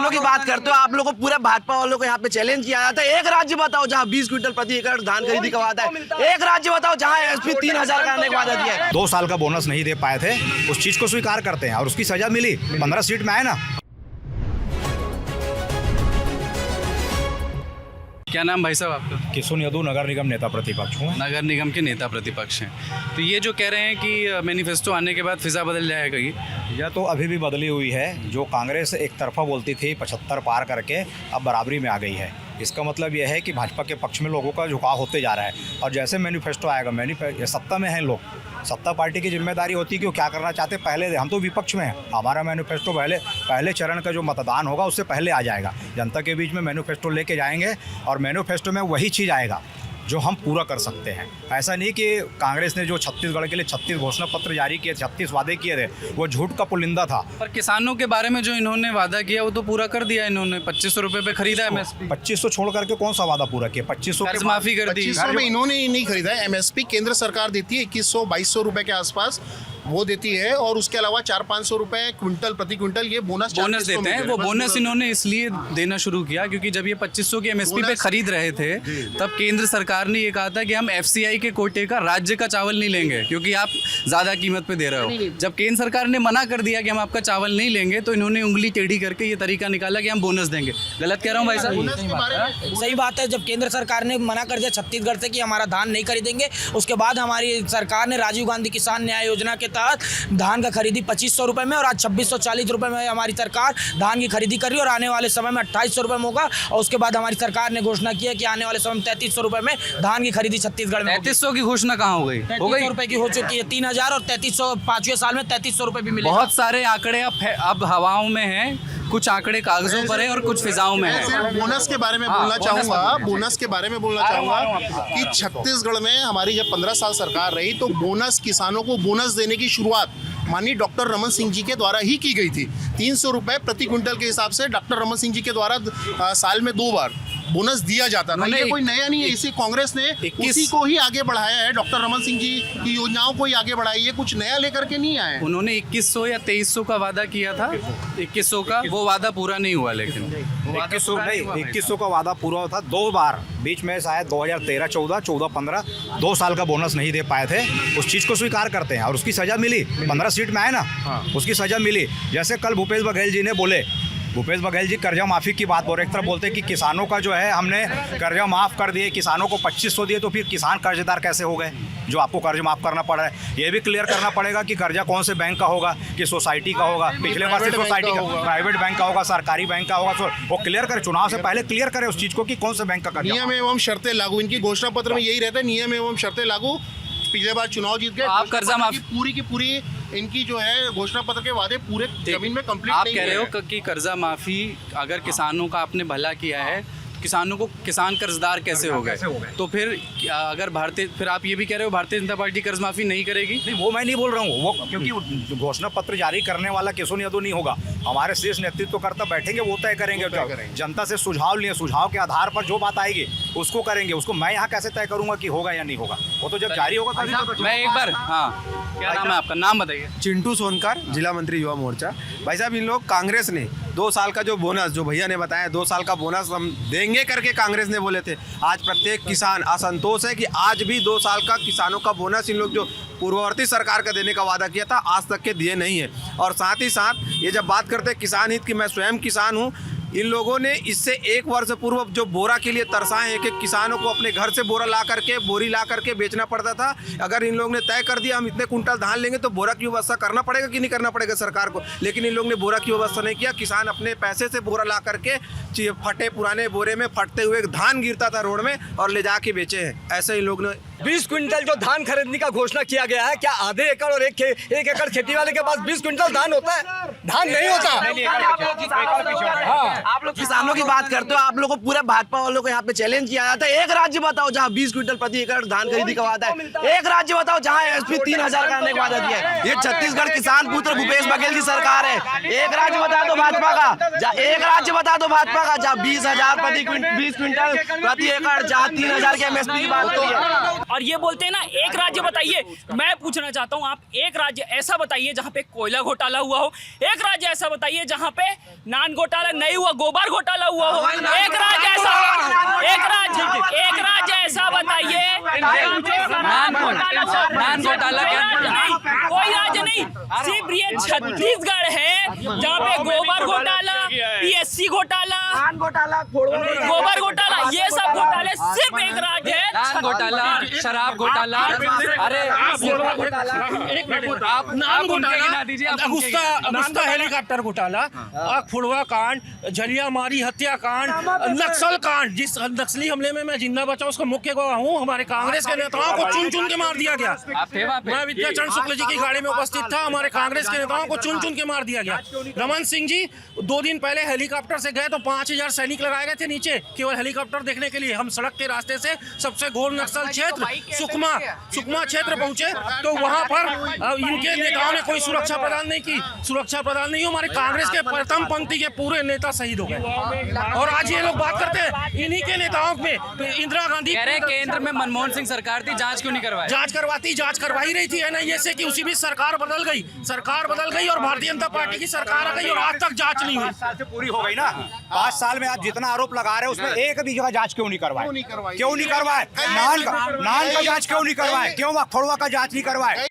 किसानों की बात करते हो आप लोग को पूरे भाजपा वालों को यहाँ पे चैलेंज किया जाता है। एक राज्य बताओ जहाँ 20 क्विंटल प्रति एकड़ धान खरीदी का वादा है। एक राज्य बताओ जहाँ एसपी 3000 करने का वादा दिया है। 2 साल का बोनस नहीं दे पाए थे, उस चीज को स्वीकार करते हैं और उसकी सजा मिली, 15 सीट में आए ना। क्या नाम भाई साहब आपका? किशोर यादव, नगर निगम नेता प्रतिपक्ष हूँ। नगर निगम के नेता प्रतिपक्ष हैं। तो ये जो कह रहे हैं कि मैनिफेस्टो आने के बाद फिजा बदल जाएगा, यह तो अभी भी बदली हुई है। जो कांग्रेस एक तरफा बोलती थी 75 पार करके अब बराबरी में आ गई है। इसका मतलब यह है कि भाजपा के पक्ष में लोगों का झुकाव होते जा रहा है और जैसे मैनिफेस्टो आएगा, सत्ता में हैं लोग, सत्ता पार्टी की जिम्मेदारी होती है कि वो क्या करना चाहते हैं पहले। हम तो विपक्ष में हैं, हमारा मैनिफेस्टो पहले चरण का जो मतदान होगा उससे पहले आ जाएगा। जनता के बीच में मैनिफेस्टो लेके जाएंगे और मैनिफेस्टो में वही चीज़ आएगा जो हम पूरा कर सकते हैं। ऐसा नहीं कि कांग्रेस ने जो छत्तीसगढ़ के लिए 36 घोषणा पत्र जारी किए, 36 वादे किए थे, वो झूठ का पुलिंदा था। पर किसानों के बारे में जो इन्होंने वादा किया वो तो पूरा कर दिया इन्होंने। 2500 रुपये पे खरीदा एमएसपी। 2500 छोड़ करके कौन सा वादा पूरा किया? 2500 कर्ज माफी कर दी। 2500 में इन्होंने नहीं खरीदा है। एमएसपी केंद्र सरकार देती है 2100-2200 रुपए के आसपास वो देती है और उसके अलावा 400-500 रुपए क्विंटल प्रति क्विंटल ये बोनस देते हैं। वो बोनस इन्होंने इसलिए देना शुरू किया क्योंकि जब ये 2500 की एमएसपी पे खरीद रहे थे तब केंद्र सरकार ने ये कहा था कि हम एफसीआई के कोटे का राज्य का चावल नहीं लेंगे क्योंकि आप ज्यादा कीमत पे दे रहे हो। जब केंद्र सरकार ने मना कर दिया कि हम आपका चावल नहीं लेंगे तो इन्होंने उंगली टेढ़ी करके ये तरीका निकाला कि हम बोनस देंगे। गलत कह रहा हूँ भाई साहब? सही बात है। जब केंद्र सरकार ने मना कर दिया छत्तीसगढ़ से कि हमारा धान नहीं खरीदेंगे, उसके बाद हमारी सरकार ने राजीव गांधी किसान न्याय योजना के तहत धान का खरीदी 2500 रुपये में और आज 2640 रुपये में हमारी सरकार धान की खरीदी कर रही है और आने वाले समय में 2800 रुपये में होगा। और उसके बाद हमारी सरकार ने घोषणा की है कि आने वाले समय में 3300 रुपये में धान की खरीदी छत्तीसगढ़ में। 3300 की घोषणा कहाँ हो गई? 3300 रुपये की हो चुकी है। 3000 और 3300 5वें साल में 3300 रुपये भी मिले। बहुत सारे आंकड़े अब हवाओं में हैं, कुछ आंकड़े कागजों पर है और कुछ फिजाओं में है। बोनस के बारे में बोलना चाहूँगा कि छत्तीसगढ़ में हमारी जब 15 साल सरकार रही तो बोनस, किसानों को बोनस देने की शुरुआत माननीय डॉक्टर रमन सिंह जी के द्वारा ही की गई थी। 300 रुपये प्रति क्विंटल के हिसाब से डॉक्टर रमन सिंह जी के द्वारा साल में 2 बार बोनस दिया जाता था। ये कोई नया नहीं है, इसी कांग्रेस ने उसी को ही आगे बढ़ाया है। डॉक्टर रमन सिंह जी की योजनाओं को ही आगे बढ़ाई है, कुछ नया लेकर के नहीं आए। उन्होंने 2100 या 2300 का वादा किया था, 2100 का, वो वादा पूरा नहीं हुआ। लेकिन 2100 का वादा पूरा था 2 बार, बीच में शायद 2013-14, 14-15 2 साल का बोनस नहीं दे पाए थे। उस चीज़ को स्वीकार करते हैं और उसकी सजा मिली, 15 सीट में आए ना, उसकी सजा मिली। जैसे कल भूपेश बघेल जी ने बोले, भूपेश बघेल जी कर्जा माफ़ी की बात बोल रहे। एक तरफ बोलते हैं कि किसानों का जो है हमने कर्जा माफ़ कर दिए, किसानों को 2500 दिए, तो फिर किसान कर्जदार कैसे हो गए जो आपको कर्ज माफ़ करना पड़ रहा है? ये भी क्लियर करना पड़ेगा कि कर्जा कौन से बैंक का होगा, कि सोसाइटी का होगा, पिछले बार से सोसाइटी का, प्राइवेट बैंक का होगा, सरकारी बैंक का होगा। तो वो क्लियर करे, चुनाव से पहले क्लियर करे उस चीज़ को कि कौन से बैंक का कर्जा। नियम एवं शर्तें लागू, इनकी घोषणा पत्र में यही रहता है, नियम एवं शर्तें लागू। पिछले बार चुनाव जीत गए, आप कर्जा माफी पूरी की पूरी इनकी जो है घोषणा पत्र के वादे पूरे जमीन में कंप्लीट आप नहीं कह रहे हो कि कर्जा माफी अगर किसानों का आपने भला किया है, किसानों को किसान कर्जदार कैसे हो गए? तो फिर अगर फिर आप ये भी कह रहे हो भारतीय जनता पार्टी कर्ज माफी नहीं करेगी? नहीं, वो मैं नहीं बोल रहा हूँ, वो क्योंकि घोषणा पत्र जारी करने वाला किशोर यादव नहीं होगा, हमारे शीर्ष नेतृत्व करता बैठेंगे, वो तय करेंगे। जनता से सुझाव लिए, सुझाव के आधार पर जो बात आएगी उसको करेंगे। उसको मैं यहाँ कैसे तय करूँगा कि होगा या नहीं होगा? वो तो जब जारी होगा तभी। मैं एक बार, हाँ, क्या नाम है आपका? नाम बताइए। चिंटू सोनकर, जिला मंत्री युवा मोर्चा। भाई साहब, इन लोग कांग्रेस ने 2 साल का जो बोनस, जो भैया ने बताया 2 साल का बोनस हम देंगे करके कांग्रेस ने बोले थे। आज प्रत्येक किसान असंतोष है कि आज भी 2 साल का किसानों का बोनस इन लोग जो पूर्ववर्ती सरकार का देने का वादा किया था आज तक के दिए नहीं है। और साथ ही साथ ये जब बात करते हैं किसान हित की, मैं स्वयं किसान हूँ, इन लोगों ने इससे 1 वर्ष पूर्व जो बोरा के लिए तरसाए, एक किसानों को अपने घर से बोरा ला करके, बोरी ला करके बेचना पड़ता था। अगर इन लोगों ने तय कर दिया हम इतने कुंटल धान लेंगे तो बोरा की व्यवस्था करना पड़ेगा कि नहीं करना पड़ेगा सरकार को, लेकिन इन लोगों ने बोरा की व्यवस्था नहीं किया। किसान अपने पैसे से बोरा ला करके फटे पुराने बोरे में फटते हुए धान गिरता था रोड में और ले जाके बेचे हैं। ऐसे इन लोग ने 20 क्विंटल जो धान खरीदने का घोषणा किया गया है, क्या आधे एकड़ और एक एकड़ खेती वाले के पास 20 क्विंटल धान होता है? धान नहीं होता। आप लोग किसानों की बात करते हो, आप लोग को पूरे भाजपा वालों को यहाँ पे चैलेंज किया जाता है। एक राज्य बताओ जहाँ 20 क्विंटल प्रति एकड़ धान खरीदी का वादा है। एक राज्य बताओ जहाँ एसपी 3000 करने का वादा दिया है। ये छत्तीसगढ़ किसान पुत्र भूपेश बघेल की सरकार है। एक राज्य बता दो भाजपा का, एक राज्य बता दो भाजपा का जहाँ 20,000 20 क्विंटल प्रति एकड़, जहाँ 3000 के एमएसपी की बात हो रही है। और ये बोलते हैं ना एक राज्य बताइए। मैं पूछना चाहता हूँ, आप एक राज्य ऐसा बताइए जहाँ पे कोयला घोटाला हुआ हो, एक राज्य ऐसा बताइए जहाँ पे नान घोटाला नहीं हुआ, गोबर घोटाला हुआ हो, एक राज्य ऐसा बताइए। नान घोटाला कोई राज्य नहीं, सिर्फ ये छत्तीसगढ़ है जहाँ पे गोबर घोटाला, पीएससी घोटाला, गोबर घोटाला, ये सब घोटाले सिर्फ एक राज्य है। नान घोटाला, शराब घोटाला, अरे आप उनके गिना दीजिए। अगुस्ता हेलीकॉप्टर घोटाला, फुड़वा कांड, झलियामारी हत्याकांड, नक्सल कांड, जिस नक्सली हमले में मैं जिंदा बचा उसका मुख्य गवाह हूँ। हमारे कांग्रेस के नेताओं को चुन चुन के मार दिया गया। मैं विद्याचरण शुक्ल जी की गाड़ी में उपस्थित था, हमारे कांग्रेस के नेताओं को चुन चुन के मार दिया गया। रमन सिंह जी 2 दिन पहले हेलीकॉप्टर से गए तो 5000 सैनिक लगाए गए थे नीचे केवल हेलीकॉप्टर देखने के लिए। हम सड़क के रास्ते से सबसे घोर नक्सल क्षेत्र सुकमा क्षेत्र पहुंचे तो वहां पर इनके नेताओं ने कोई सुरक्षा प्रदान नहीं की। सुरक्षा प्रदान नहीं, हमारे कांग्रेस के प्रथम पंक्ति के पूरे नेता शहीद हो गए। और आज ये लोग बात करते हैं इन्हीं के नेताओं में। इंदिरा गांधी कह रहे हैं केंद्र में मनमोहन सिंह सरकार थी, जांच क्यों नहीं करवाई? जांच करवाई रही थी एनआईए से कि उसी बीच सरकार बदल गई और भारतीय जनता पार्टी की सरकार आ गई और आज तक जांच नहीं हुई। 5 साल से पूरी हो गई ना। 5 साल में आप जितना आरोप लगा रहे हैं उसमें एक भी जगह जांच क्यों नहीं करवाए? नान का जांच क्यों नहीं करवाए? क्यों फड़वा का जांच नहीं करवाए?